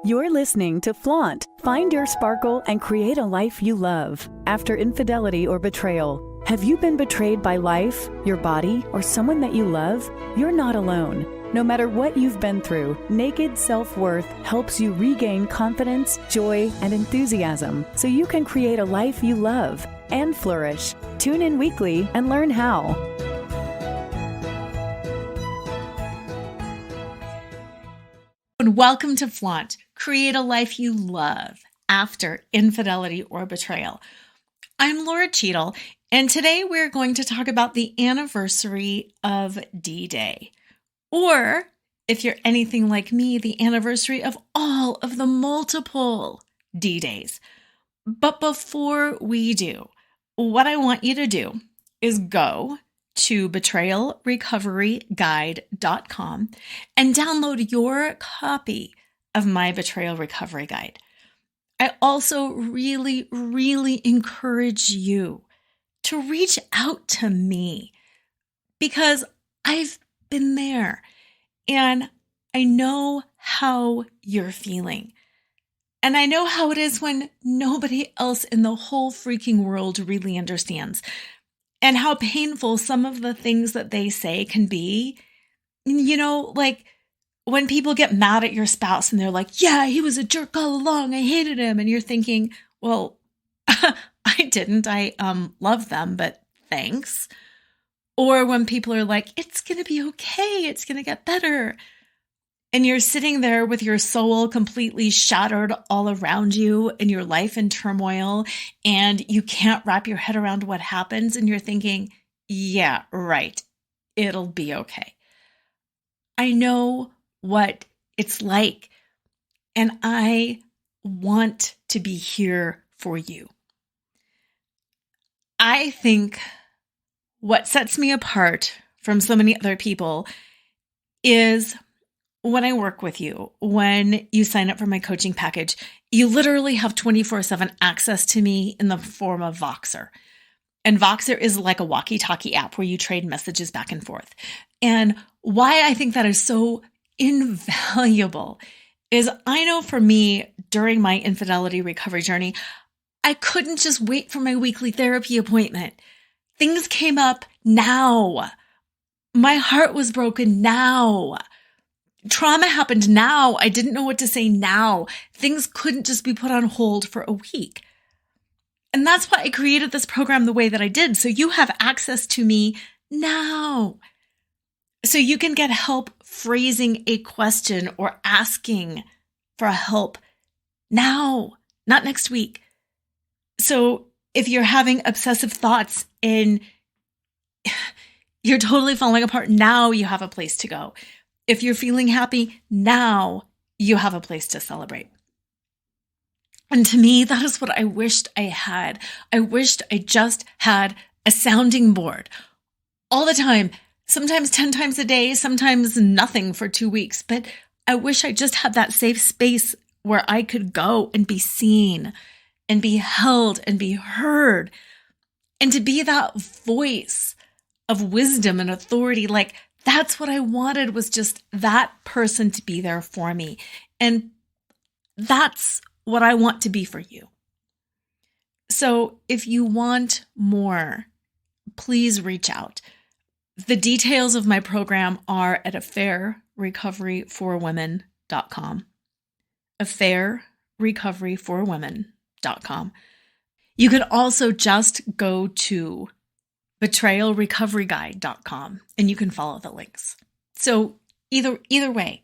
You're listening to Flaunt. Find your sparkle and create a life you love. After infidelity or betrayal, have you been betrayed by life, your body, or someone that you love? You're not alone. No matter what you've been through, Naked Self-Worth helps you regain confidence, joy, and enthusiasm so you can create a life you love and flourish. Tune in weekly and learn how. And welcome to Flaunt. Create a life you love after infidelity or betrayal. I'm Laura Cheadle, and today we're going to talk about the anniversary of D-Day. Or, if you're anything like me, the anniversary of all of the multiple D-Days. But before we do, what I want you to do is go to betrayalrecoveryguide.com and download your copy of my Betrayal Recovery Guide. I also really encourage you to reach out to me because I've been there and I know how you're feeling. And I know how it is when nobody else in the whole freaking world really understands, and how painful some of the things that they say can be. You know, like when people get mad at your spouse and they're like, yeah, he was a jerk all along, I hated him. And you're thinking, well, I didn't. I love them, but thanks. Or when people are like, it's going to be okay, it's going to get better. And you're sitting there with your soul completely shattered all around you and your life in turmoil, and you can't wrap your head around what happens. And you're thinking, yeah, right, it'll be okay. I know what it's like, and I want to be here for you. I think what sets me apart from so many other people is when I work with you, when you sign up for my coaching package, you literally have 24/7 access to me in the form of Voxer. And Voxer is like a walkie-talkie app where you trade messages back and forth. And why I think that is so invaluable is I know for me, during my infidelity recovery journey, I couldn't just wait for my weekly therapy appointment. Things came up now. My heart was broken now. Trauma happened now. I didn't know what to say now. Things couldn't just be put on hold for a week. And that's why I created this program the way that I did. So you have access to me now. So you can get help phrasing a question or asking for help now, not next week. So if you're having obsessive thoughts and you're totally falling apart, now you have a place to go. If you're feeling happy, now you have a place to celebrate. And to me, that is what I wished I had. I wished I just had a sounding board all the time, sometimes 10 times a day, sometimes nothing for 2 weeks. But I wish I just had that safe space where I could go and be seen and be held and be heard, and to be that voice of wisdom and authority. Like, that's what I wanted, was just that person to be there for me. And that's what I want to be for you. So if you want more, please reach out. The details of my program are at affairrecoveryforwomen.com. affairrecoveryforwomen.com. You could also just go to betrayalrecoveryguide.com and you can follow the links. So either way,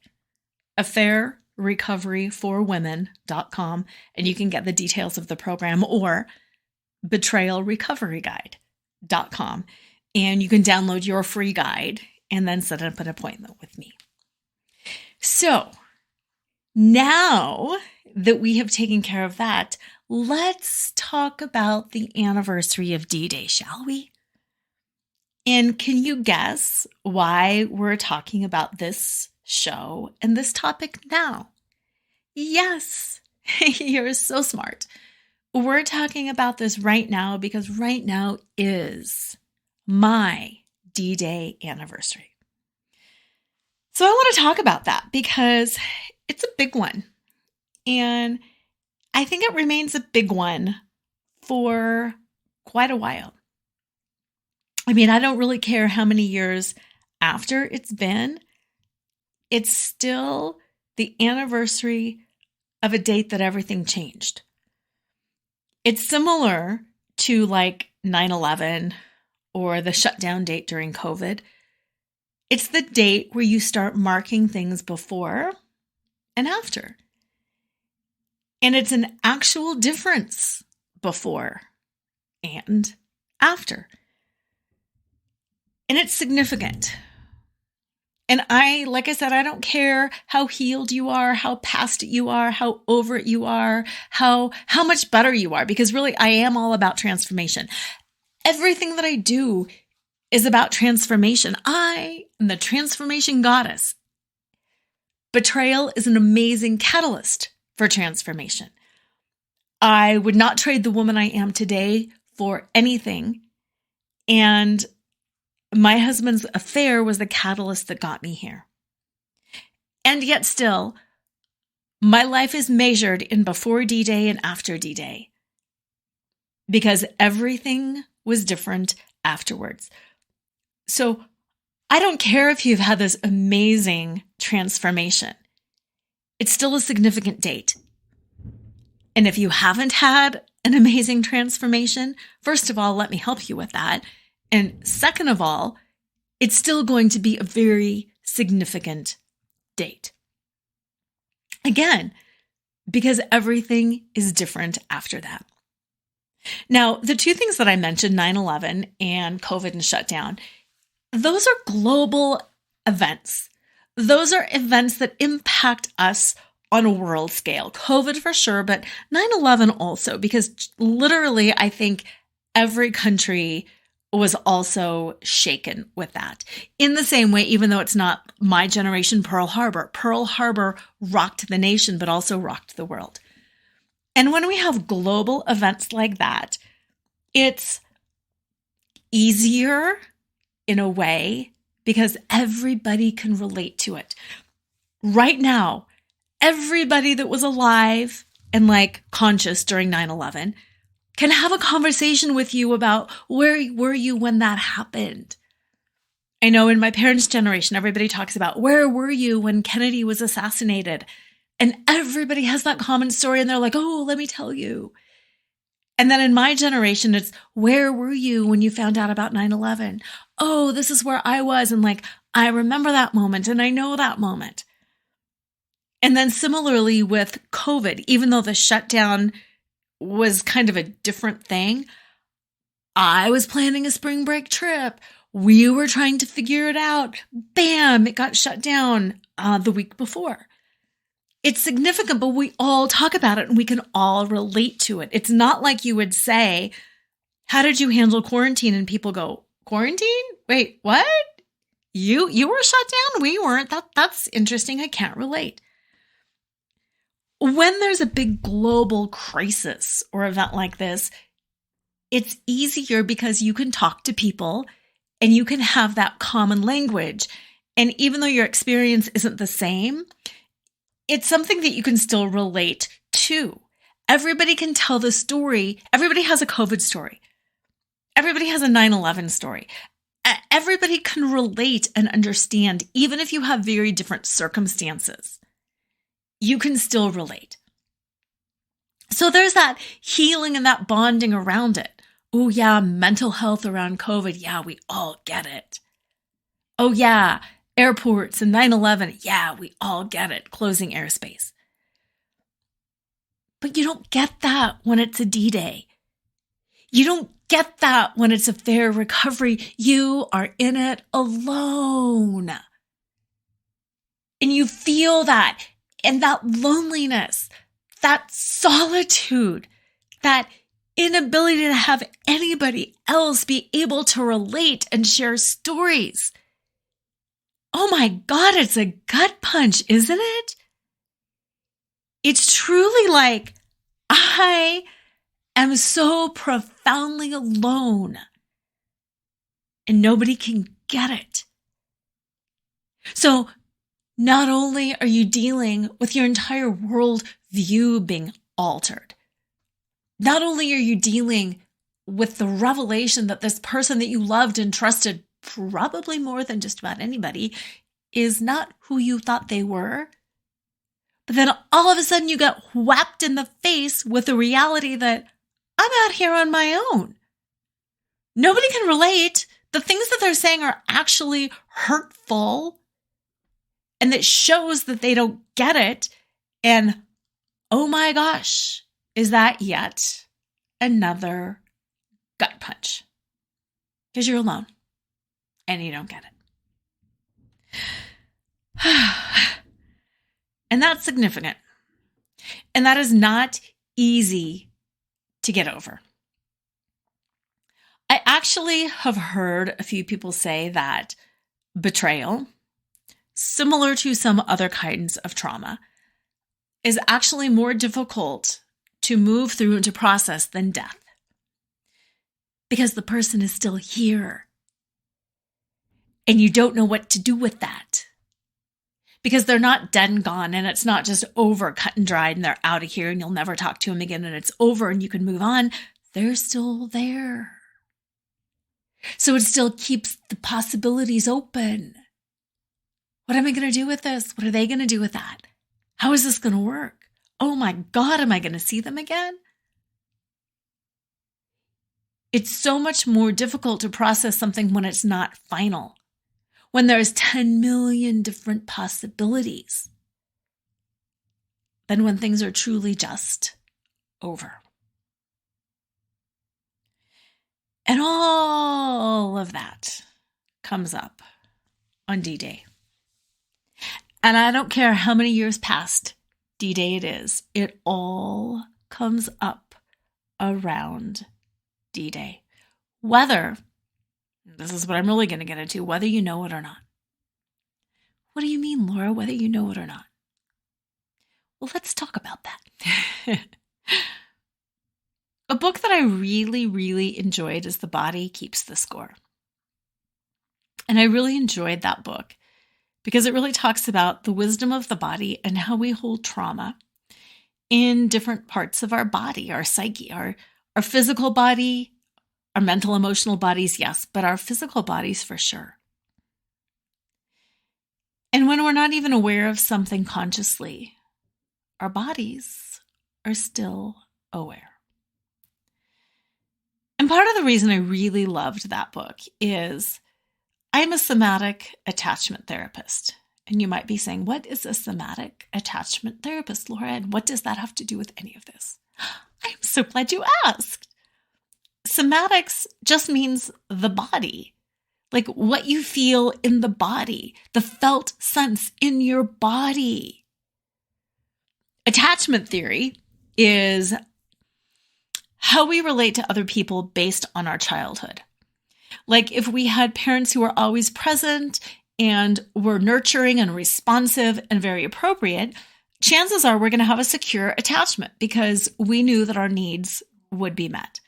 affairrecoveryforwomen.com, and you can get the details of the program, or betrayalrecoveryguide.com, and you can download your free guide and then set up an appointment with me. So now that we have taken care of that, let's talk about the anniversary of D-Day, shall we? And can you guess why we're talking about this show and this topic now? Yes, you're so smart. We're talking about this right now because right now is my D-Day anniversary. So I want to talk about that because it's a big one. And I think it remains a big one for quite a while. I mean, I don't really care how many years after it's been. It's still the anniversary of a date that everything changed. It's similar to like 9/11 or the shutdown date during COVID. It's the date where you start marking things before and after. And it's an actual difference before and after. And it's significant. And like I said, I don't care how healed you are, how past it you are, how over it you are, how much better you are, because really I am all about transformation. Everything that I do is about transformation. I am the transformation goddess. Betrayal is an amazing catalyst for transformation. I would not trade the woman I am today for anything. And my husband's affair was the catalyst that got me here. And yet still, my life is measured in before D-Day and after D-Day, because everything was different afterwards. So I don't care if you've had this amazing transformation. It's still a significant date. And if you haven't had an amazing transformation, first of all, let me help you with that. And second of all, it's still going to be a very significant date. Again, because everything is different after that. Now, the two things that I mentioned, 9/11 and COVID and shutdown, those are global events. Those are events that impact us on a world scale. COVID for sure, but 9/11 also, because literally I think every country was also shaken with that. In the same way, even though it's not my generation, Pearl Harbor rocked the nation, but also rocked the world. And when we have global events like that, it's easier in a way because everybody can relate to it. Right now, everybody that was alive and like conscious during 9/11 can have a conversation with you about where were you when that happened. I know in my parents' generation, everybody talks about where were you when Kennedy was assassinated? And everybody has that common story and they're like, oh, let me tell you. And then in my generation, it's where were you when you found out about 9/11? Oh, this is where I was. And like, I remember that moment and I know that moment. And then similarly with COVID, even though the shutdown was kind of a different thing, I was planning a spring break trip. We were trying to figure it out. Bam, it got shut down the week before. It's significant, but we all talk about it and we can all relate to it. It's not like you would say, how did you handle quarantine? And people go, quarantine? Wait, what? You were shut down? We weren't. That's interesting. I can't relate. When there's a big global crisis or event like this, it's easier because you can talk to people and you can have that common language. And even though your experience isn't the same, it's something that you can still relate to. Everybody can tell the story. Everybody has a COVID story. Everybody has a 9/11 story. Everybody can relate and understand, even if you have very different circumstances. You can still relate. So there's that healing and that bonding around it. Oh yeah, mental health around COVID. Yeah, we all get it. Oh yeah, airports and 9/11. Yeah, we all get it. Closing airspace. But you don't get that when it's a D-Day. You don't get that when it's a fair recovery. You are in it alone. And you feel that. And that loneliness, that solitude, that inability to have anybody else be able to relate and share stories. Oh my God, it's a gut punch, isn't it? It's truly like, I am so profoundly alone and nobody can get it. So not only are you dealing with your entire world view being altered, not only are you dealing with the revelation that this person that you loved and trusted probably more than just about anybody is not who you thought they were, but then all of a sudden you got whacked in the face with the reality that I'm out here on my own. Nobody can relate. The things that they're saying are actually hurtful, and that shows that they don't get it. And oh my gosh, is that yet another gut punch? Because you're alone and you don't get it. And that's significant. And that is not easy to get over. I actually have heard a few people say that betrayal, similar to some other kinds of trauma, is actually more difficult to move through and to process than death. Because the person is still here. And you don't know what to do with that. Because they're not dead and gone, and it's not just over, cut and dried, and they're out of here and you'll never talk to them again and it's over and you can move on. They're still there. So it still keeps the possibilities open. What am I going to do with this? What are they going to do with that? How is this going to work? Oh my God, am I going to see them again? It's so much more difficult to process something when it's not final, when there's 10 million different possibilities, than when things are truly just over. And all of that comes up on D-Day. And I don't care how many years past D-Day it is, it all comes up around D-Day. Whether, this is what I'm really going to get into, whether you know it or not. What do you mean, Laura, whether you know it or not? Well, let's talk about that. A book that I really, really enjoyed is The Body Keeps the Score. And I really enjoyed that book because it really talks about the wisdom of the body and how we hold trauma in different parts of our body, our psyche, our physical body, our mental, emotional bodies, yes, but our physical bodies for sure. And when we're not even aware of something consciously, our bodies are still aware. And part of the reason I really loved that book is I'm a somatic attachment therapist. And you might be saying, what is a somatic attachment therapist, Laura? And what does that have to do with any of this? I'm so glad you asked. Somatics just means the body, like what you feel in the body, the felt sense in your body. Attachment theory is how we relate to other people based on our childhood. Like if we had parents who were always present and were nurturing and responsive and very appropriate, chances are we're going to have a secure attachment because we knew that our needs would be met.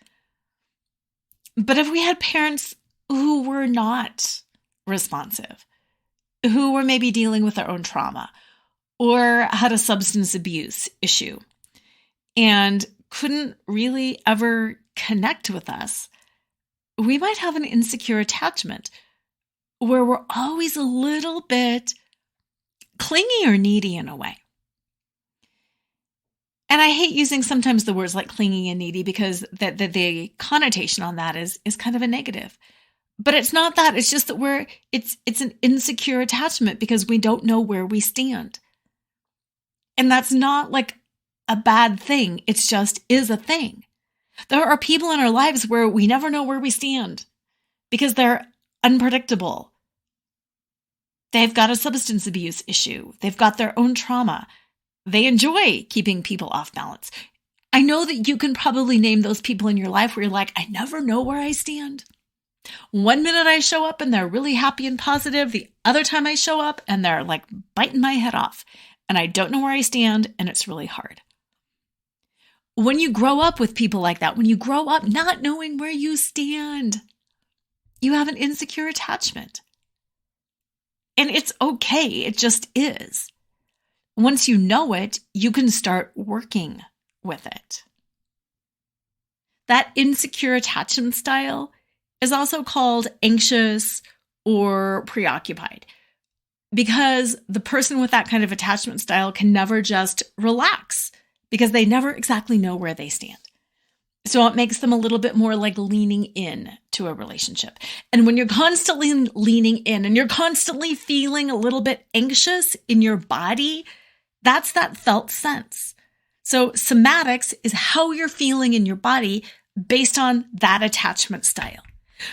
But if we had parents who were not responsive, who were maybe dealing with their own trauma or had a substance abuse issue and couldn't really ever connect with us, we might have an insecure attachment where we're always a little bit clingy or needy in a way. And I hate using sometimes the words like clingy and needy because the connotation on that is kind of a negative. But it's not that. It's just that it's an insecure attachment because we don't know where we stand. And that's not like a bad thing. It's just is a thing. There are people in our lives where we never know where we stand because they're unpredictable. They've got a substance abuse issue. They've got their own trauma. They enjoy keeping people off balance. I know that you can probably name those people in your life where you're like, I never know where I stand. One minute I show up and they're really happy and positive. The other time I show up and they're like biting my head off. And I don't know where I stand and it's really hard. When you grow up with people like that, when you grow up not knowing where you stand, you have an insecure attachment. And it's okay. It just is. Once you know it, you can start working with it. That insecure attachment style is also called anxious or preoccupied, because the person with that kind of attachment style can never just relax because they never exactly know where they stand. So it makes them a little bit more like leaning in to a relationship. And when you're constantly leaning in and you're constantly feeling a little bit anxious in your body, that's that felt sense. So somatics is how you're feeling in your body based on that attachment style.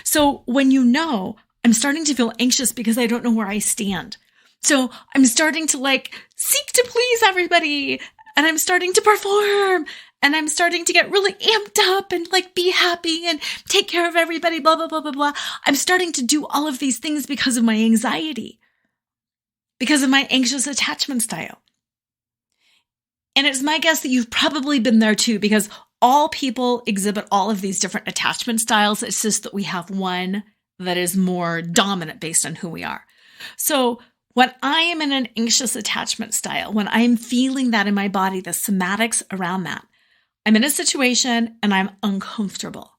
So when you know, I'm starting to feel anxious because I don't know where I stand. So I'm starting to seek to please everybody, and I'm starting to perform, and I'm starting to get really amped up and be happy and take care of everybody, blah, blah, blah, blah, blah. I'm starting to do all of these things because of my anxiety, because of my anxious attachment style. And it's my guess that you've probably been there too, because all people exhibit all of these different attachment styles. It's just that we have one that is more dominant based on who we are. So when I am in an anxious attachment style, when I'm feeling that in my body, the somatics around that, I'm in a situation and I'm uncomfortable.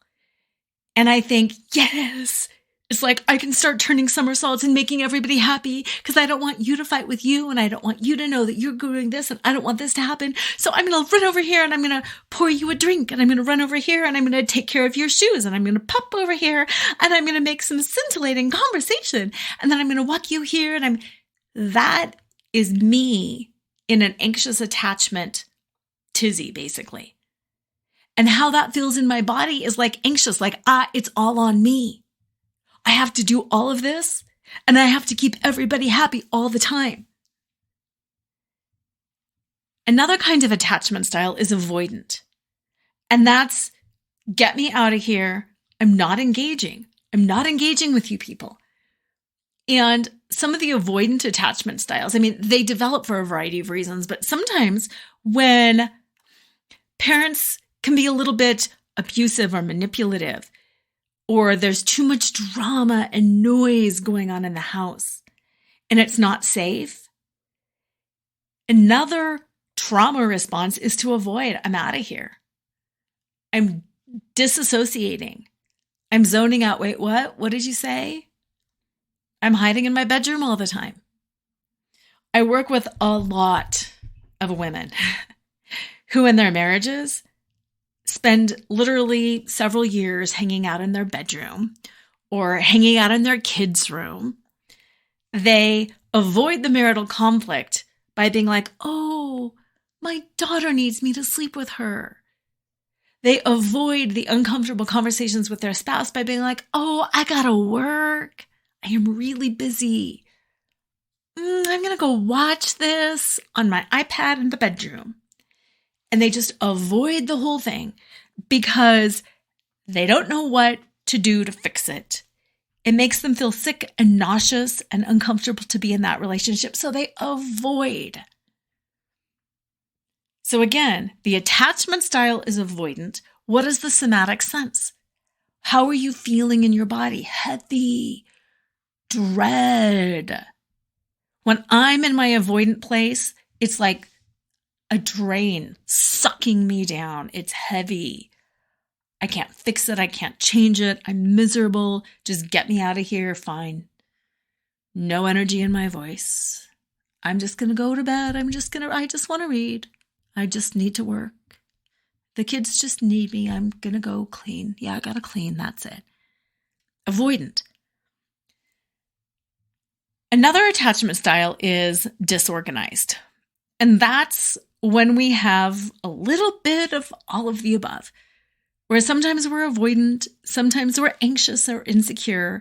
And I think, yes, it's like I can start turning somersaults and making everybody happy because I don't want you to fight with you and I don't want you to know that you're doing this and I don't want this to happen. So I'm going to run over here and I'm going to pour you a drink and I'm going to run over here and I'm going to take care of your shoes and I'm going to pop over here and I'm going to make some scintillating conversation and then I'm going to walk you here and that is me in an anxious attachment tizzy, basically. And how that feels in my body is anxious, it's all on me. I have to do all of this, and I have to keep everybody happy all the time. Another kind of attachment style is avoidant. And that's, get me out of here. I'm not engaging. I'm not engaging with you people. And some of the avoidant attachment styles, they develop for a variety of reasons, but sometimes when parents can be a little bit abusive or manipulative, or there's too much drama and noise going on in the house, and it's not safe. Another trauma response is to avoid. I'm out of here. I'm disassociating. I'm zoning out. Wait, what? What did you say? I'm hiding in my bedroom all the time. I work with a lot of women who in their marriages spend literally several years hanging out in their bedroom or hanging out in their kids' room. They avoid the marital conflict by being like, oh, my daughter needs me to sleep with her. They avoid the uncomfortable conversations with their spouse by being like, oh, I gotta work. I am really busy. I'm going to go watch this on my iPad in the bedroom. And they just avoid the whole thing because they don't know what to do to fix it. It makes them feel sick and nauseous and uncomfortable to be in that relationship, so they avoid. So again, the attachment style is avoidant. What is the somatic sense? How are you feeling in your body? Heavy, dread. When I'm in my avoidant place, it's like a drain sucking me down. It's heavy. I can't fix it. I can't change it. I'm miserable. Just get me out of here. Fine. No energy in my voice. I'm just going to go to bed. I just want to read. I just need to work. The kids just need me. I'm going to go clean. Yeah, I got to clean. That's it. Avoidant. Another attachment style is disorganized. And that's when we have a little bit of all of the above, where sometimes we're avoidant, sometimes we're anxious or insecure,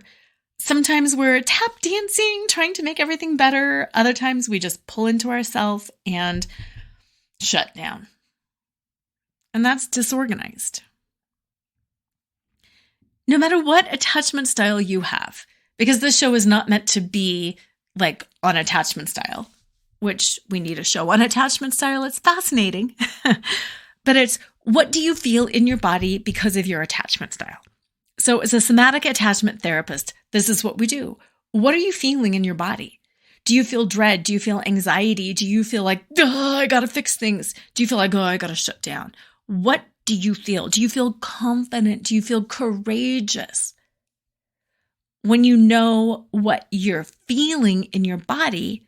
sometimes we're tap dancing, trying to make everything better. Other times we just pull into ourselves and shut down. And that's disorganized. No matter what attachment style you have, because this show is not meant to be on attachment style, which we need a show on attachment style. It's fascinating. But it's, what do you feel in your body because of your attachment style? So as a somatic attachment therapist, this is what we do. What are you feeling in your body? Do you feel dread? Do you feel anxiety? Do you feel like, I got to fix things? Do you feel like, I got to shut down? What do you feel? Do you feel confident? Do you feel courageous? When you know what you're feeling in your body,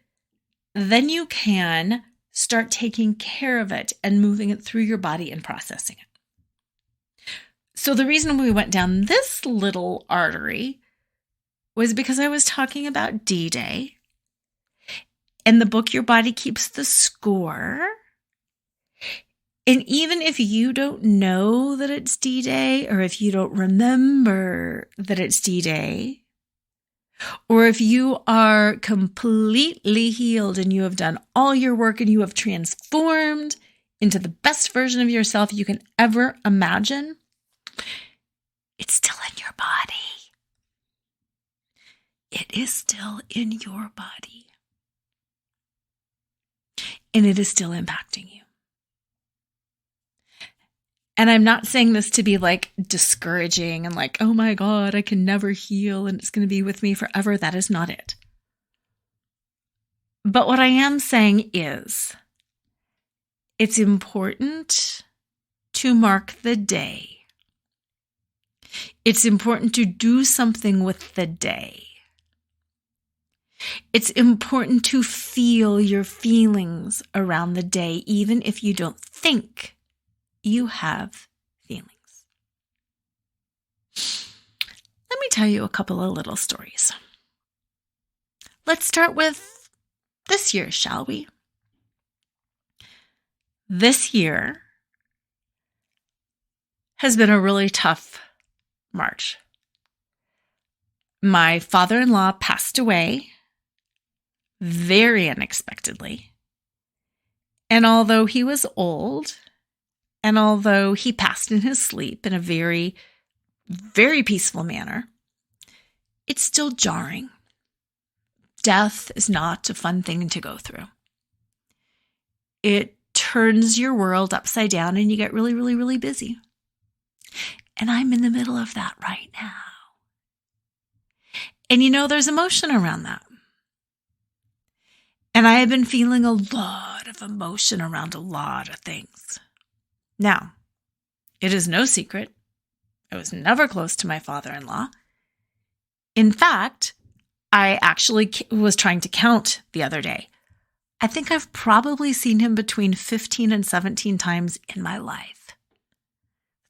then you can start taking care of it and moving it through your body and processing it. So the reason we went down this little artery was because I was talking about D-Day. In the book, Your Body Keeps the Score. And even if you don't know that it's D-Day, or if you don't remember that it's D-Day, or if you are completely healed and you have done all your work and you have transformed into the best version of yourself you can ever imagine, it's still in your body. It is still in your body. And it is still impacting you. And I'm not saying this to be like discouraging and like, oh my God, I can never heal and it's going to be with me forever. That is not it. But what I am saying is it's important to mark the day. It's important to do something with the day. It's important to feel your feelings around the day, even if you don't think you have feelings. Let me tell you a couple of little stories. Let's start with this year, shall we? This year has been a really tough March. My father-in-law passed away very unexpectedly. And although he was old, and although he passed in his sleep in a very, very peaceful manner, it's still jarring. Death is not a fun thing to go through. It turns your world upside down and you get really, really, really busy. And I'm in the middle of that right now. And there's emotion around that. And I have been feeling a lot of emotion around a lot of things. Now, it is no secret, I was never close to my father-in-law. In fact, I actually was trying to count the other day. I think I've probably seen him between 15 and 17 times in my life.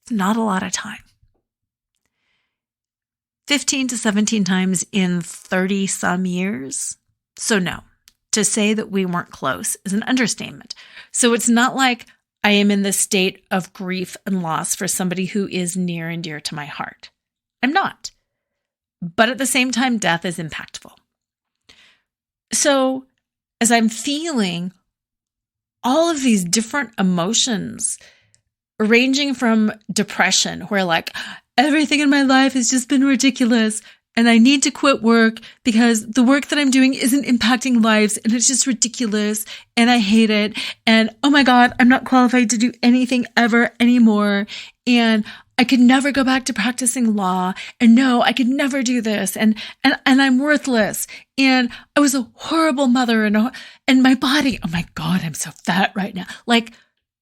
It's not a lot of time. 15 to 17 times in 30 some years. So no, to say that we weren't close is an understatement. So it's not like I am in this state of grief and loss for somebody who is near and dear to my heart. I'm not. But at the same time, death is impactful. So as I'm feeling all of these different emotions, ranging from depression, where like everything in my life has just been ridiculous, and I need to quit work because the work that I'm doing isn't impacting lives and it's just ridiculous and I hate it. And oh my God, I'm not qualified to do anything ever anymore. And I could never go back to practicing law. And no, I could never do this. And I'm worthless. And I was a horrible mother and my body, oh my God, I'm so fat right now. Like,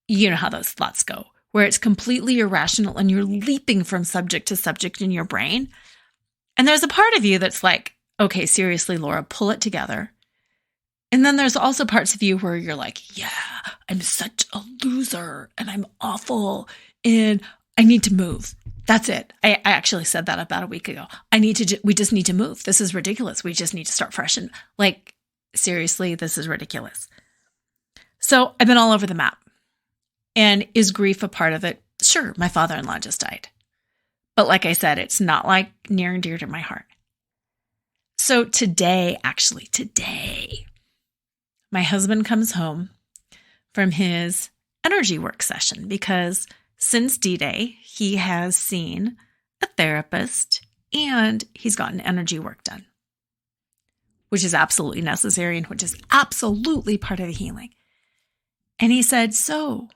you know how those thoughts go, where it's completely irrational and you're leaping from subject to subject in your brain. And there's a part of you that's like, okay, seriously, Laura, pull it together. And then there's also parts of you where you're like, yeah, I'm such a loser and I'm awful and I need to move. That's it. I actually said that about a week ago. We just need to move. This is ridiculous. We just need to start fresh. And like, seriously, this is ridiculous. So I've been all over the map. And is grief a part of it? Sure, my father-in-law just died. But like I said, it's not like near and dear to my heart. So today, my husband comes home from his energy work session because since D-Day, he has seen a therapist and he's gotten energy work done, which is absolutely necessary and which is absolutely part of the healing. And he said, so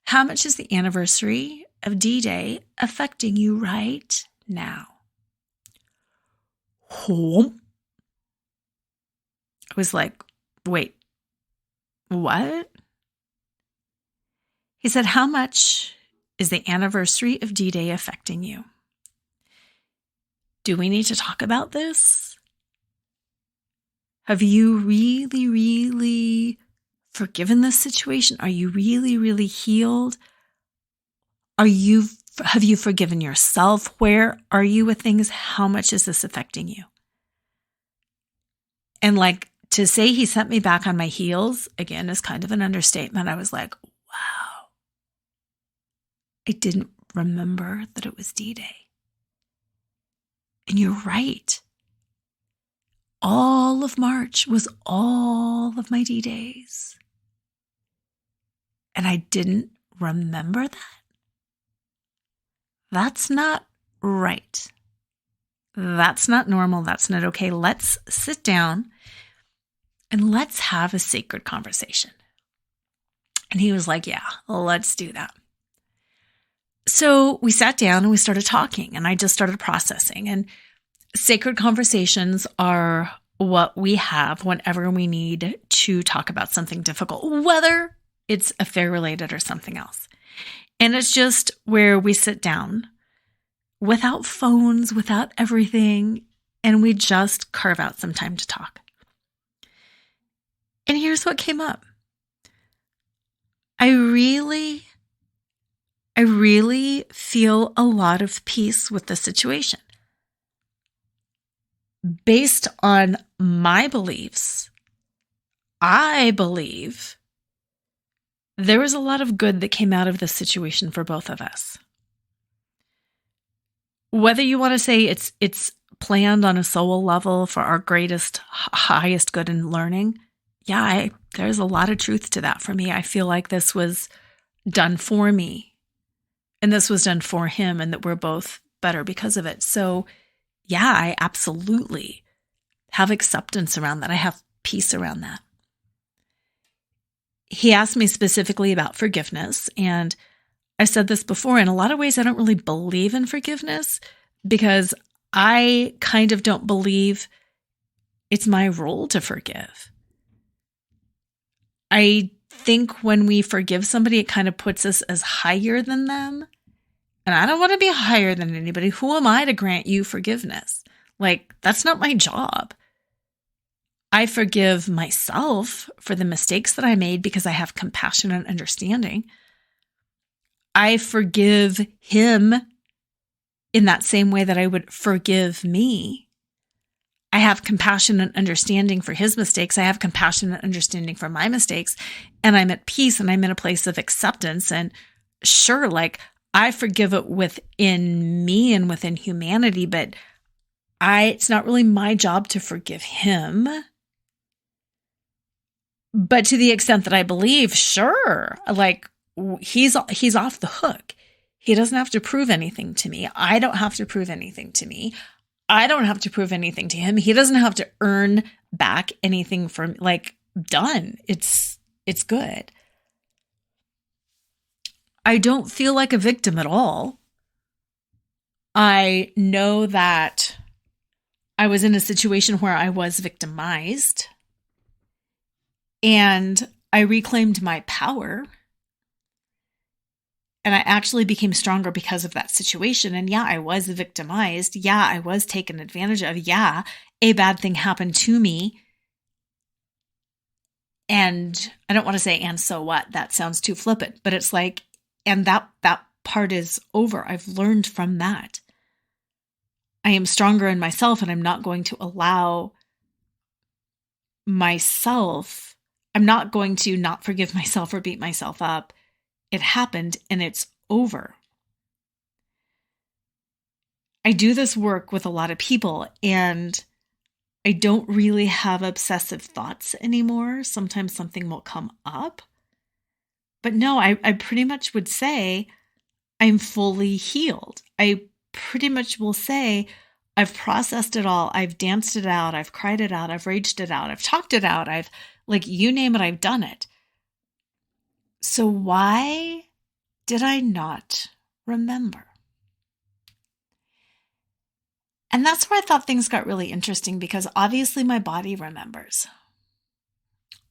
how much is the anniversary of D-Day affecting you right now? was like, wait, what? He said, how much is the anniversary of D-Day affecting you? Do we need to talk about this? Have you really, really forgiven this situation? Are you really, really healed? Have you forgiven yourself? Where are you with things? How much is this affecting you? And like, to say he sent me back on my heels, again, is kind of an understatement. I was like, wow. I didn't remember that it was D-Day. And you're right. All of March was all of my D-Days. And I didn't remember that. That's not right. That's not normal. That's not okay. Let's sit down and let's have a sacred conversation. And he was like, yeah, let's do that. So we sat down and we started talking, and I just started processing. And sacred conversations are what we have whenever we need to talk about something difficult, whether it's affair related or something else. And it's just where we sit down without phones, without everything, and we just carve out some time to talk. And here's what came up. I really feel a lot of peace with the situation. Based on my beliefs, I believe there was a lot of good that came out of this situation for both of us. Whether you want to say it's planned on a soul level for our highest good in learning, yeah, there's a lot of truth to that for me. I feel like this was done for me, and this was done for him, and that we're both better because of it. So yeah, I absolutely have acceptance around that. I have peace around that. He asked me specifically about forgiveness, and I said this before, in a lot of ways, I don't really believe in forgiveness because I kind of don't believe it's my role to forgive. I think when we forgive somebody, it kind of puts us as higher than them. And I don't want to be higher than anybody. Who am I to grant you forgiveness? Like, that's not my job. I forgive myself for the mistakes that I made because I have compassion and understanding. I forgive him in that same way that I would forgive me. I have compassion and understanding for his mistakes. I have compassion and understanding for my mistakes. And I'm at peace and I'm in a place of acceptance. And sure, like, I forgive it within me and within humanity, but it's not really my job to forgive him. But to the extent that I believe, sure, like, he's off the hook. He doesn't have to prove anything to me. I don't have to prove anything to me. I don't have to prove anything to him. He doesn't have to earn back anything from, like, done. It's good. I don't feel like a victim at all. I know that I was in a situation where I was victimized, and I reclaimed my power, and I actually became stronger because of that situation. And yeah, I was victimized. Yeah, I was taken advantage of. Yeah, a bad thing happened to me. And I don't want to say, and so what? That sounds too flippant, but it's like, and that part is over. I've learned from that. I am stronger in myself, and I'm not going to allow myself, I'm not going to not forgive myself or beat myself up. It happened and it's over. I do this work with a lot of people, and I don't really have obsessive thoughts anymore. Sometimes something will come up. But no, I pretty much would say I'm fully healed. I pretty much will say I've processed it all. I've danced it out. I've cried it out. I've raged it out. I've talked it out. I've, like, you name it, I've done it. So why did I not remember? And that's where I thought things got really interesting, because obviously my body remembers.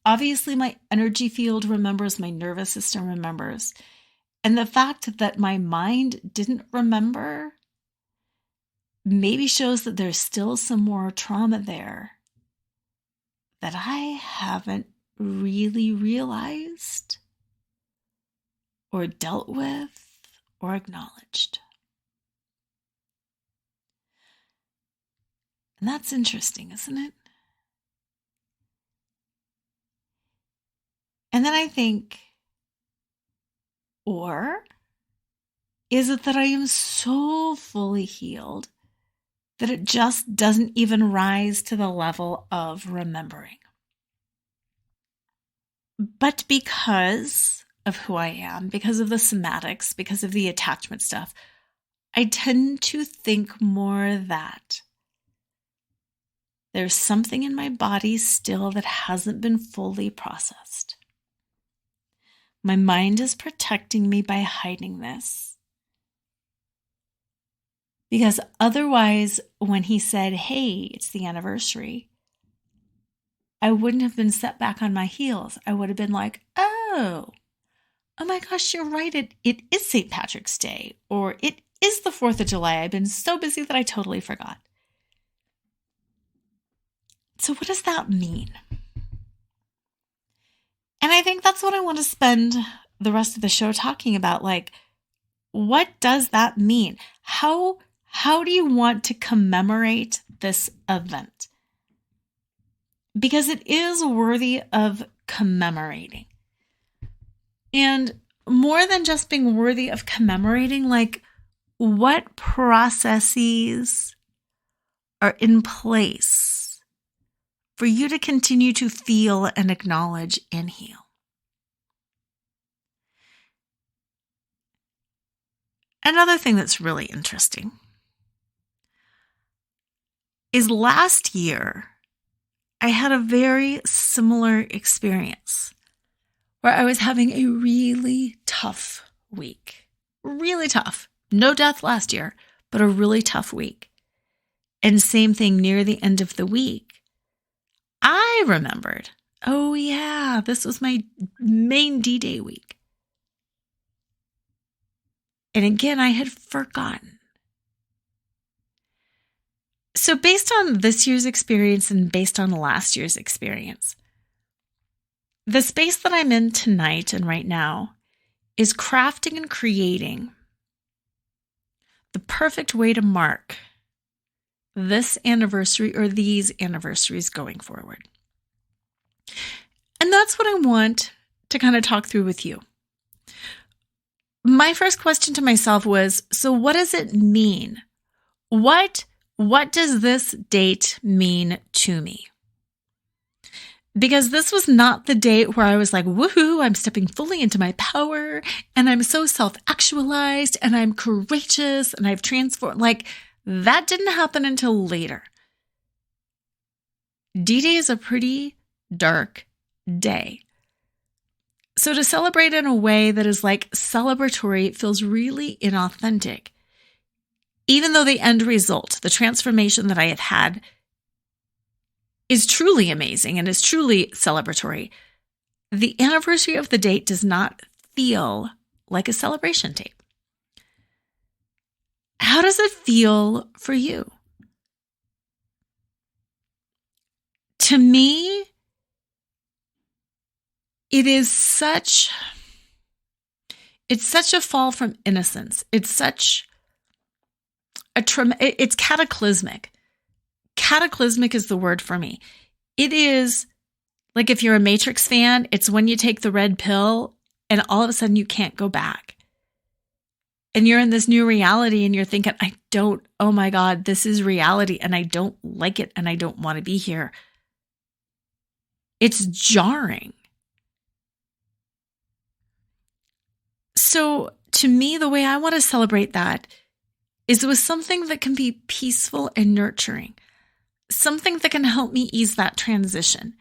obviously my energy field remembers, my nervous system remembers. And the fact that my mind didn't remember maybe shows that there's still some more trauma there that I haven't really realized or dealt with or acknowledged. And that's interesting, isn't it? And then I think, or is it that I am so fully healed that it just doesn't even rise to the level of remembering? But because of who I am, because of the somatics, because of the attachment stuff, I tend to think more that there's something in my body still that hasn't been fully processed. My mind is protecting me by hiding this. Because otherwise, when he said, hey, it's the anniversary, I wouldn't have been set back on my heels. I would have been like, oh my gosh, you're right. It is St. Patrick's Day, or it is the 4th of July. I've been so busy that I totally forgot. So what does that mean? And I think that's what I want to spend the rest of the show talking about. Like, what does that mean? How do you want to commemorate this event? Because it is worthy of commemorating. And more than just being worthy of commemorating, like, what processes are in place for you to continue to feel and acknowledge and heal? Another thing that's really interesting is last year, I had a very similar experience where I was having a really tough week. Really tough. No death last year, but a really tough week. And same thing near the end of the week. I remembered, oh yeah, this was my main D-Day week. And again, I had forgotten. So based on this year's experience and based on last year's experience, the space that I'm in tonight and right now is crafting and creating the perfect way to mark this anniversary or these anniversaries going forward. And that's what I want to kind of talk through with you. My first question to myself was, so what does it mean? What does this date mean to me? Because this was not the date where I was like, woohoo, I'm stepping fully into my power and I'm so self-actualized and I'm courageous and I've transformed. Like, that didn't happen until later. D-Day is a pretty dark day. So to celebrate in a way that is like celebratory feels really inauthentic. Even though the end result, the transformation that I have had, is truly amazing and is truly celebratory, the anniversary of the date does not feel like a celebration date. How does it feel for you? To me, it's such a fall from innocence. It's such it's cataclysmic. Cataclysmic is the word for me. It is like, if you're a Matrix fan, it's when you take the red pill and all of a sudden you can't go back. And you're in this new reality and you're thinking, oh my God, this is reality and I don't like it and I don't want to be here. It's jarring. So to me, the way I want to celebrate that is with something that can be peaceful and nurturing, something that can help me ease that transition,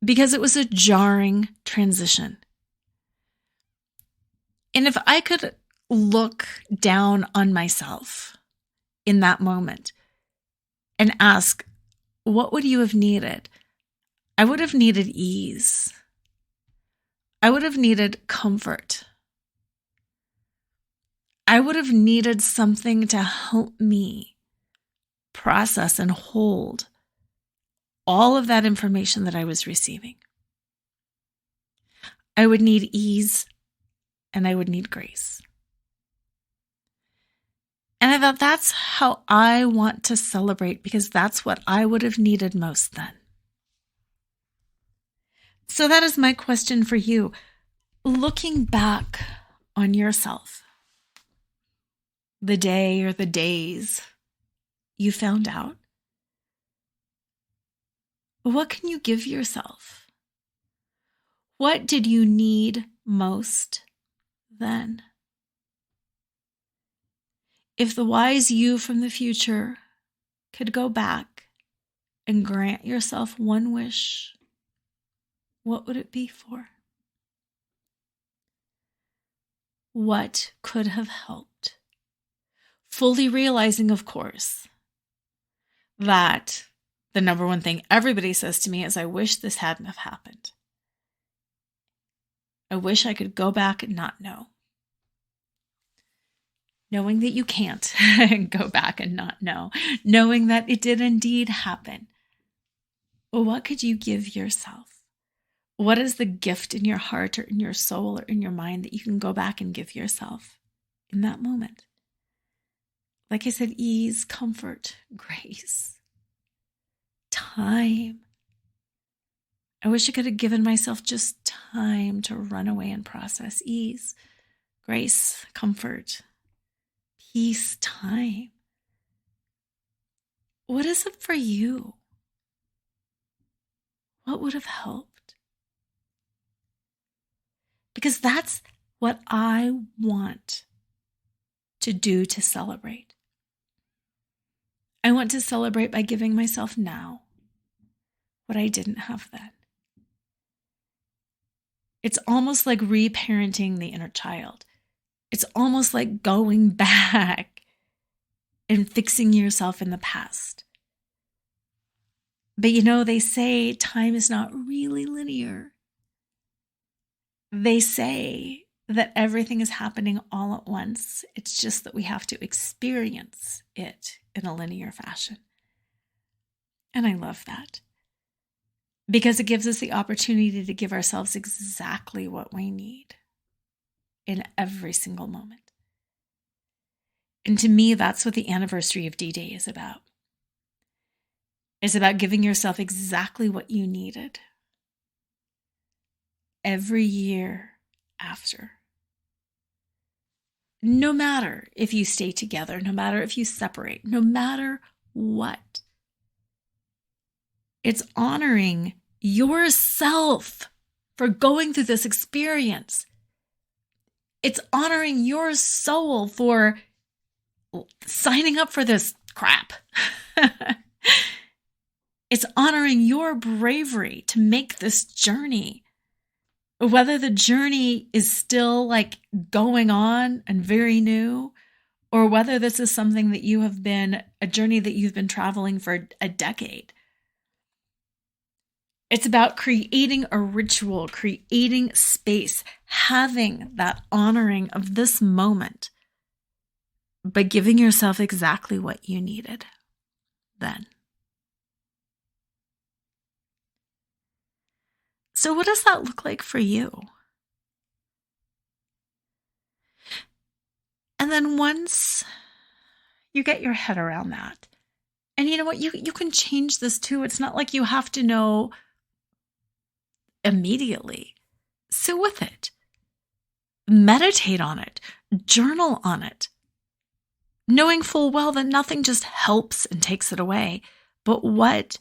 because it was a jarring transition. And if I could look down on myself in that moment and ask, what would you have needed? I would have needed ease. I would have needed comfort. I would have needed something to help me process and hold all of that information that I was receiving. I would need ease and I would need grace. And I thought that's how I want to celebrate because that's what I would have needed most then. So that is my question for you. Looking back on yourself, the day or the days you found out, what can you give yourself? What did you need most then? If the wise you from the future could go back and grant yourself one wish, what would it be for? What could have helped? Fully realizing, of course, that the number one thing everybody says to me is, I wish this hadn't have happened. I wish I could go back and not know. Knowing that you can't go back and not know. Knowing that it did indeed happen. Well, what could you give yourself? What is the gift in your heart or in your soul or in your mind that you can go back and give yourself in that moment? Like I said, ease, comfort, grace, time. I wish I could have given myself just time to run away and process. Ease, grace, comfort, peace, time. What is it for you? What would have helped? Because that's what I want to do to celebrate. I want to celebrate by giving myself now what I didn't have then. It's almost like reparenting the inner child. It's almost like going back and fixing yourself in the past. But they say time is not really linear. They say that everything is happening all at once. It's just that we have to experience it in a linear fashion. And I love that because it gives us the opportunity to give ourselves exactly what we need in every single moment. And to me, that's what the anniversary of D-Day is about. It's about giving yourself exactly what you needed every year after. No matter if you stay together, no matter if you separate, no matter what. It's honoring yourself for going through this experience. It's honoring your soul for signing up for this crap. It's honoring your bravery to make this journey. Whether the journey is still going on and very new, or whether this is something that you have been, a journey that you've been traveling for a decade. It's about creating a ritual, creating space, having that honoring of this moment, but giving yourself exactly what you needed then. So what does that look like for you? And then once you get your head around that, and you know what, you can change this too. It's not like you have to know immediately. Sit with it. Meditate on it. Journal on it. Knowing full well that nothing just helps and takes it away, but what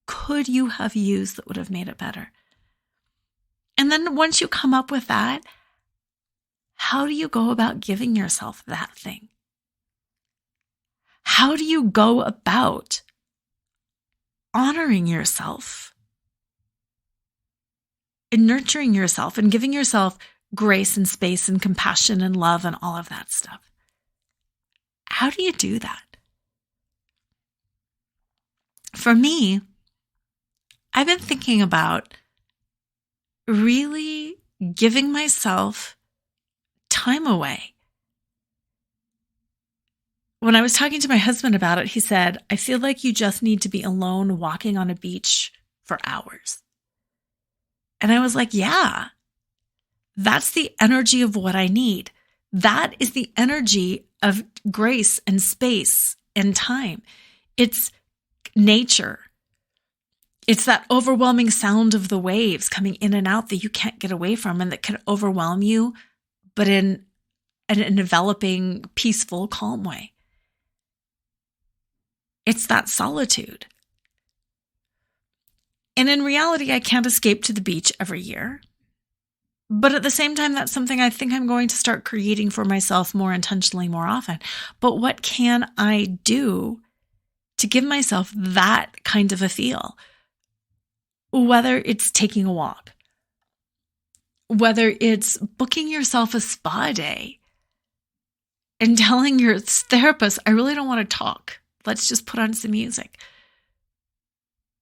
could you have used that would have made it better? And then once you come up with that, how do you go about giving yourself that thing? How do you go about honoring yourself and nurturing yourself and giving yourself grace and space and compassion and love and all of that stuff? How do you do that? For me, I've been thinking about really giving myself time away. When I was talking to my husband about it, he said, I feel like you just need to be alone walking on a beach for hours. And I was like, yeah, that's the energy of what I need. That is the energy of grace and space and time. It's nature. It's that overwhelming sound of the waves coming in and out that you can't get away from and that can overwhelm you, but in an enveloping, peaceful, calm way. It's that solitude. And in reality, I can't escape to the beach every year. But at the same time, that's something I think I'm going to start creating for myself more intentionally, more often. But what can I do to give myself that kind of a feel? Whether it's taking a walk, whether it's booking yourself a spa day and telling your therapist, I really don't want to talk. Let's just put on some music.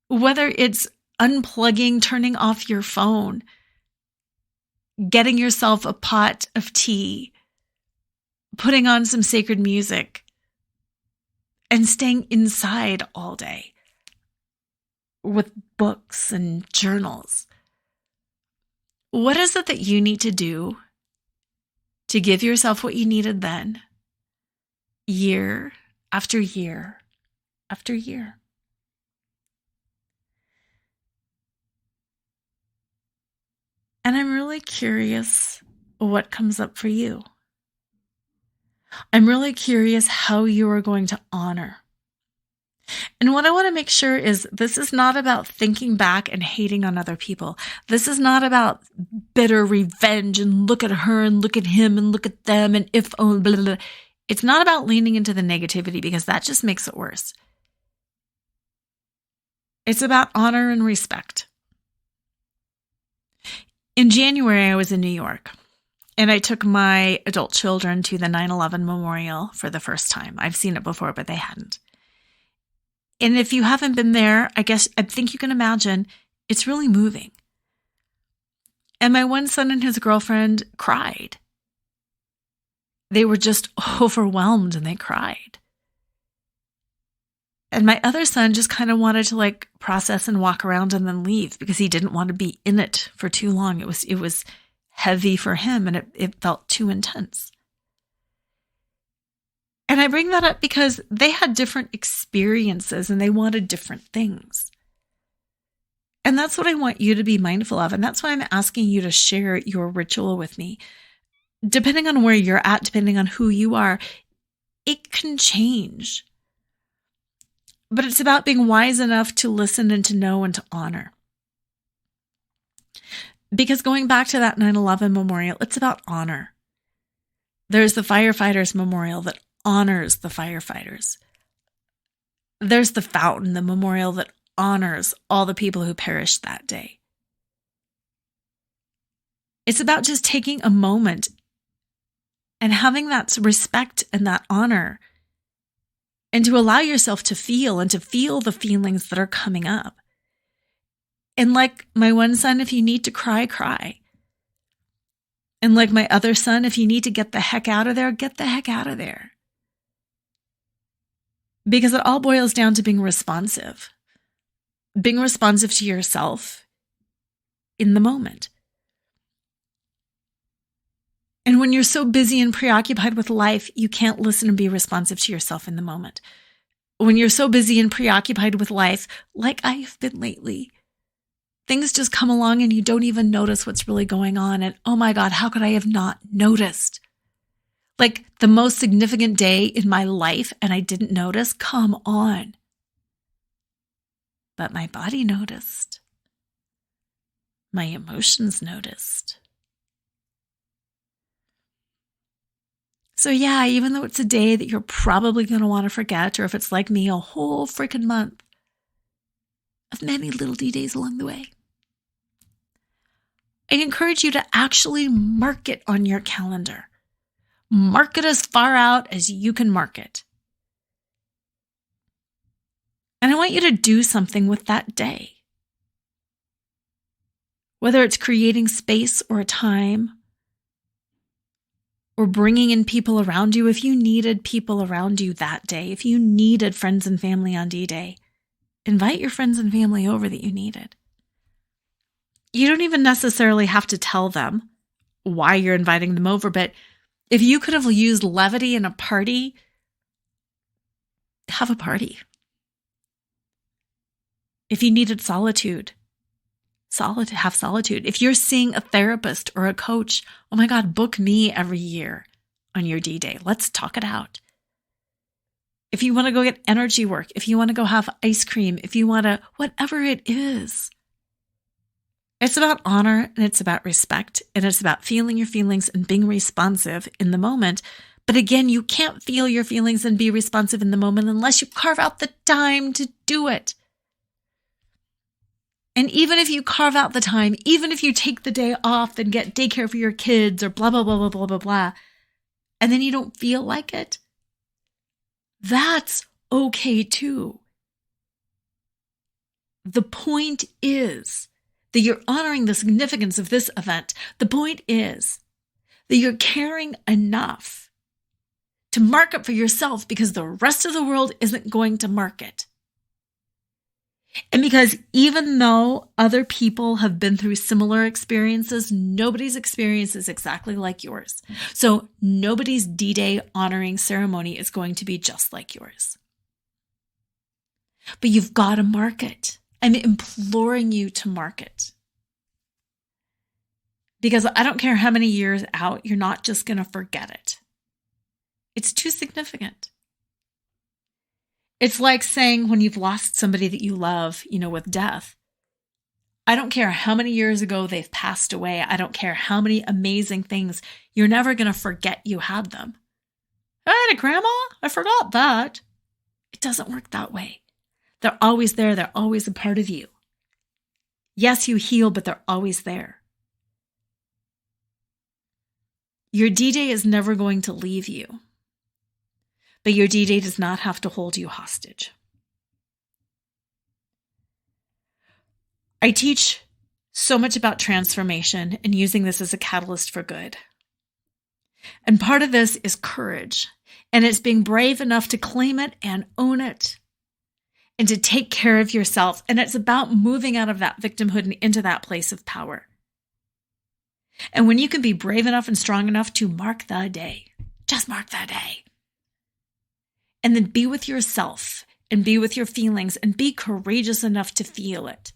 Whether it's unplugging, turning off your phone, getting yourself a pot of tea, putting on some sacred music, and staying inside all day with books and journals. What is it that you need to do to give yourself what you needed then, year after year after year? And I'm really curious what comes up for you. I'm really curious how you are going to honor. And what I want to make sure is this is not about thinking back and hating on other people. This is not about bitter revenge and look at her and look at him and look at them and if, oh, blah, blah, blah. It's not about leaning into the negativity because that just makes it worse. It's about honor and respect. In January, I was in New York, and I took my adult children to the 9/11 memorial for the first time. I've seen it before, but they hadn't. And if you haven't been there, I think you can imagine it's really moving. And my one son and his girlfriend cried. They were just overwhelmed and they cried. And my other son just kind of wanted to process and walk around and then leave because he didn't want to be in it for too long. It was heavy for him and it felt too intense. And I bring that up because they had different experiences and they wanted different things. And that's what I want you to be mindful of. And that's why I'm asking you to share your ritual with me. Depending on where you're at, depending on who you are, it can change. But it's about being wise enough to listen and to know and to honor. Because going back to that 9/11 memorial, it's about honor. There's the firefighters memorial that honors the firefighters. There's the fountain, the memorial that honors all the people who perished that day. It's about just taking a moment and having that respect and that honor and to allow yourself to feel and to feel the feelings that are coming up. And like my one son, if you need to cry, cry. And like my other son, if you need to get the heck out of there, get the heck out of there. Because it all boils down to being responsive to yourself in the moment. And when you're so busy and preoccupied with life, you can't listen and be responsive to yourself in the moment. When you're so busy and preoccupied with life, like I've been lately, things just come along and you don't even notice what's really going on. And oh my God, how could I have not noticed? Like the most significant day in my life and I didn't notice? Come on. But my body noticed. My emotions noticed. So yeah, even though it's a day that you're probably going to want to forget, or if it's like me, a whole freaking month of many little D-days along the way, I encourage you to actually mark it on your calendar. Mark it as far out as you can mark it. And I want you to do something with that day. Whether it's creating space or a time, or bringing in people around you. If you needed people around you that day, if you needed friends and family on D-Day, invite your friends and family over that you needed. You don't even necessarily have to tell them why you're inviting them over, but if you could have used levity in a party, have a party. If you needed solitude, have solitude. If you're seeing a therapist or a coach, oh my God, book me every year on your D-Day. Let's talk it out. If you want to go get energy work, if you want to go have ice cream, if you want to, whatever it is. It's about honor and it's about respect and it's about feeling your feelings and being responsive in the moment. But again, you can't feel your feelings and be responsive in the moment unless you carve out the time to do it. And even if you carve out the time, even if you take the day off and get daycare for your kids or blah, blah, blah, blah, blah, blah, blah, and then you don't feel like it, that's okay too. The point is that you're honoring the significance of this event. The point is that you're caring enough to mark it for yourself because the rest of the world isn't going to mark it. And because even though other people have been through similar experiences, nobody's experience is exactly like yours. So nobody's D-Day honoring ceremony is going to be just like yours. But you've got to mark it. I'm imploring you to mark it. Because I don't care how many years out, you're not just going to forget it. It's too significant. It's like saying when you've lost somebody that you love, with death. I don't care how many years ago they've passed away. I don't care how many amazing things. You're never going to forget you had them. I had a grandma. I forgot that. It doesn't work that way. They're always there. They're always a part of you. Yes, you heal, but they're always there. Your D-Day is never going to leave you. But your D-Day does not have to hold you hostage. I teach so much about transformation and using this as a catalyst for good. And part of this is courage. And it's being brave enough to claim it and own it. And to take care of yourself. And it's about moving out of that victimhood and into that place of power. And when you can be brave enough and strong enough to mark the day, just mark the day. And then be with yourself and be with your feelings and be courageous enough to feel it.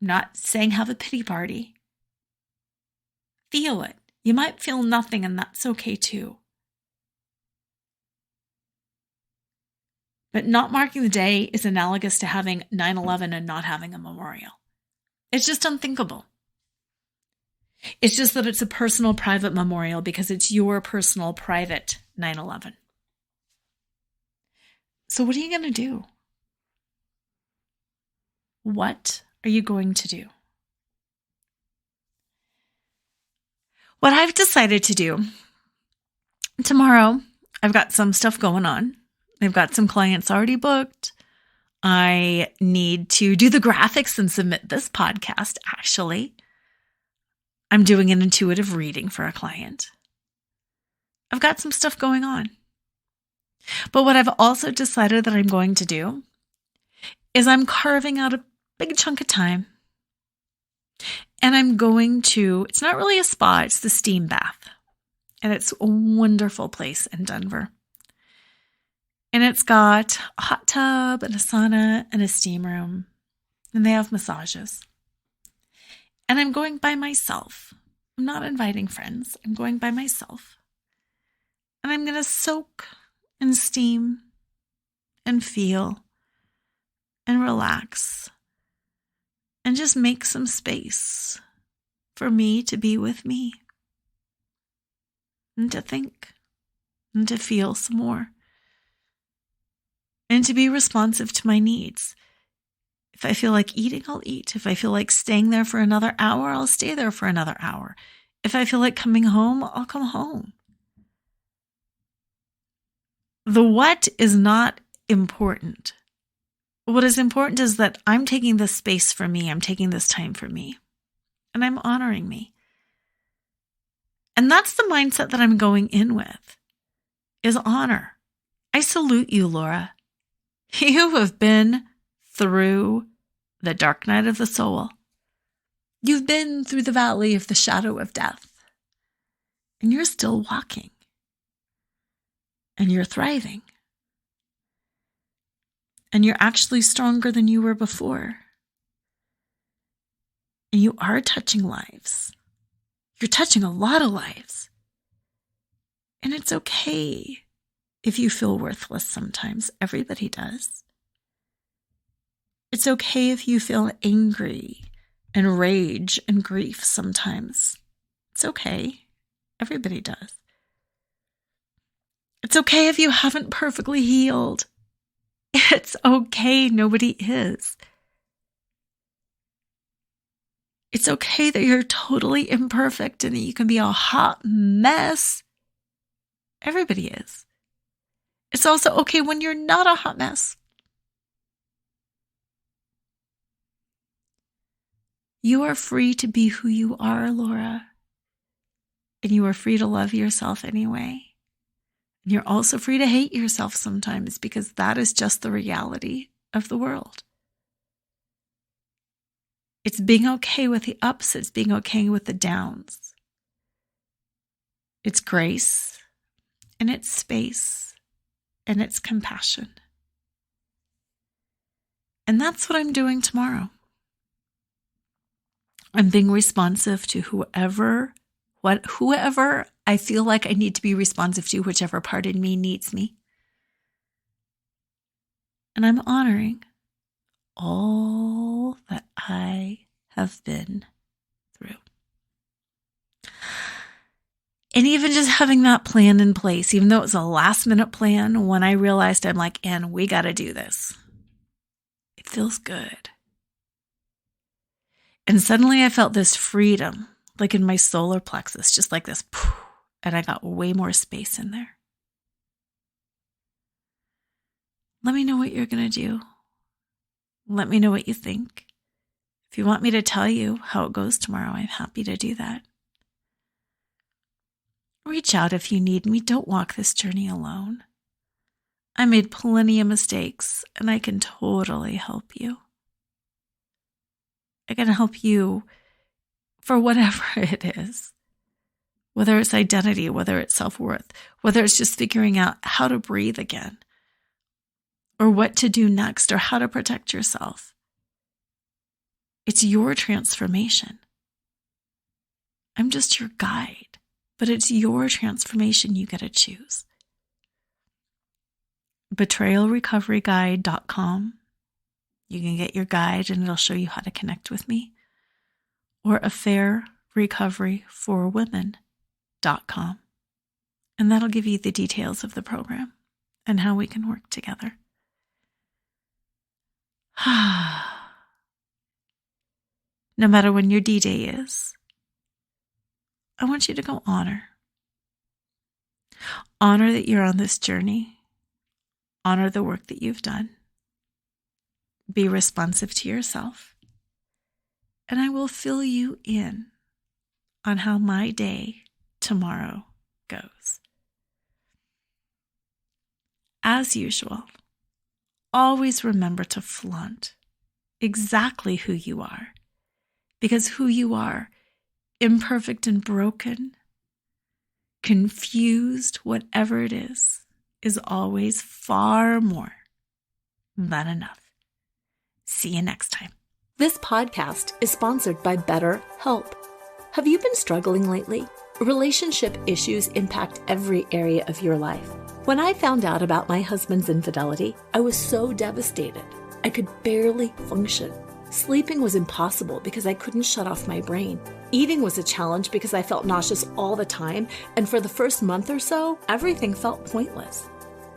I'm not saying have a pity party. Feel it. You might feel nothing and that's okay too. But not marking the day is analogous to having 9/11 and not having a memorial. It's just unthinkable. It's just that it's a personal, private memorial because it's your personal, private 9/11. So what are you going to do? What are you going to do? What I've decided to do tomorrow, I've got some stuff going on. I've got some clients already booked. I need to do the graphics and submit this podcast, actually. I'm doing an intuitive reading for a client. I've got some stuff going on. But what I've also decided that I'm going to do is I'm carving out a big chunk of time. And I'm going to, it's not really a spa, it's the steam bath. And it's a wonderful place in Denver. And it's got a hot tub and a sauna and a steam room. And they have massages. And I'm going by myself. I'm not inviting friends. I'm going by myself. And I'm going to soak and steam and feel and relax and just make some space for me to be with me and to think and to feel some more and to be responsive to my needs. If I feel like eating, I'll eat. If I feel like staying there for another hour, I'll stay there for another hour. If I feel like coming home, I'll come home. The what is not important. What is important is that I'm taking this space for me. I'm taking this time for me. And I'm honoring me. And that's the mindset that I'm going in with, is honor. I salute you, Laura. You have been through the dark night of the soul. You've been through the valley of the shadow of death. And you're still walking. And you're thriving. And you're actually stronger than you were before. And you are touching lives. You're touching a lot of lives. And it's okay if you feel worthless sometimes. Everybody does. It's okay if you feel angry and rage and grief sometimes. It's okay. Everybody does. It's okay if you haven't perfectly healed. It's okay. Nobody is. It's okay that you're totally imperfect and that you can be a hot mess. Everybody is. It's also okay when you're not a hot mess. You are free to be who you are, Laura. And you are free to love yourself anyway. And you're also free to hate yourself sometimes, because that is just the reality of the world. It's being okay with the ups. It's being okay with the downs. It's grace, and it's space, and it's compassion. And that's what I'm doing tomorrow. I'm being responsive to whoever I feel like I need to be responsive to, whichever part in me needs me. And I'm honoring all that I have been through. And even just having that plan in place, even though it was a last minute plan, when I realized I'm like, Ann, we got to do this. It feels good. And suddenly I felt this freedom, like in my solar plexus, just like this, and I got way more space in there. Let me know what you're going to do. Let me know what you think. If you want me to tell you how it goes tomorrow, I'm happy to do that. Reach out if you need me. Don't walk this journey alone. I made plenty of mistakes, and I can totally help you. I can help you for whatever it is, whether it's identity, whether it's self-worth, whether it's just figuring out how to breathe again, or what to do next, or how to protect yourself. It's your transformation. I'm just your guide, but it's your transformation you get to choose. betrayalrecoveryguide.com. You can get your guide and it'll show you how to connect with me. Or affairrecoveryforwomen.com. And that'll give you the details of the program and how we can work together. No matter when your D-Day is, I want you to go honor. Honor that you're on this journey. Honor the work that you've done. Be responsive to yourself. And I will fill you in on how my day tomorrow goes. As usual, always remember to flaunt exactly who you are. Because who you are, imperfect and broken, confused, whatever it is always far more than enough. See you next time. This podcast is sponsored by BetterHelp. Have you been struggling lately? Relationship issues impact every area of your life. When I found out about my husband's infidelity, I was so devastated. I could barely function. Sleeping was impossible because I couldn't shut off my brain. Eating was a challenge because I felt nauseous all the time, and for the first month or so, everything felt pointless.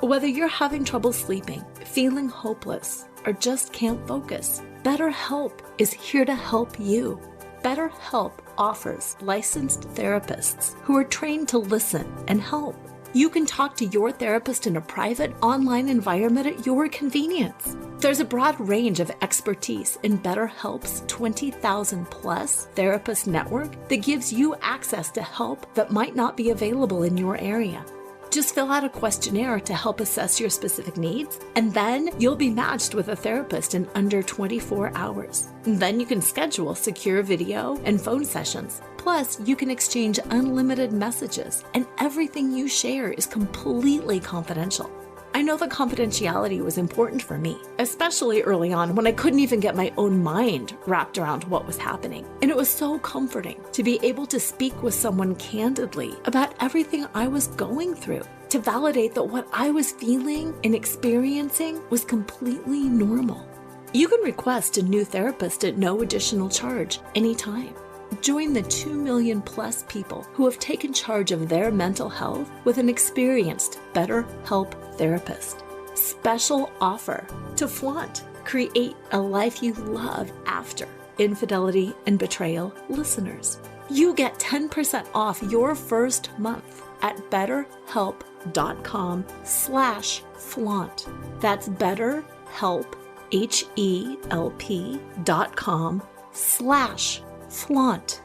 Whether you're having trouble sleeping, feeling hopeless, or just can't focus, BetterHelp is here to help you. BetterHelp offers licensed therapists who are trained to listen and help. You can talk to your therapist in a private online environment at your convenience. There's a broad range of expertise in BetterHelp's 20,000 plus therapist network that gives you access to help that might not be available in your area. Just fill out a questionnaire to help assess your specific needs, and then you'll be matched with a therapist in under 24 hours. Then you can schedule secure video and phone sessions. Plus, you can exchange unlimited messages, and everything you share is completely confidential. I know that confidentiality was important for me, especially early on when I couldn't even get my own mind wrapped around what was happening. And it was so comforting to be able to speak with someone candidly about everything I was going through, to validate that what I was feeling and experiencing was completely normal. You can request a new therapist at no additional charge anytime. Join the 2 million plus people who have taken charge of their mental health with an experienced BetterHelp therapist. Special offer to flaunt, create a life you love after infidelity and betrayal listeners. You get 10% off your first month at betterhelp.com/flaunt. That's BetterHelp, HELP.com/flaunt, FLAUNT.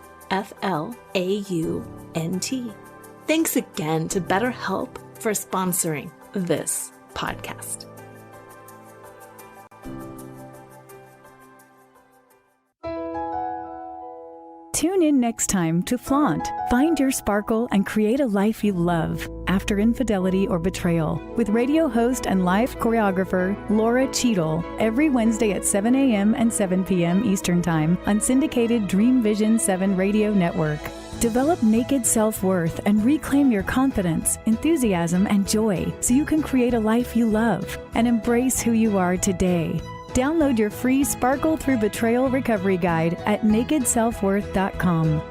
Thanks again to BetterHelp for sponsoring this podcast. Tune in next time to Flaunt. Find your sparkle and create a life you love after infidelity or betrayal with radio host and live choreographer Laura Cheadle every Wednesday at 7 a.m. and 7 p.m. Eastern Time on syndicated Dream Vision 7 radio network. Develop naked self-worth and reclaim your confidence, enthusiasm, and joy so you can create a life you love and embrace who you are today. Download your free Sparkle Through Betrayal Recovery Guide at nakedselfworth.com.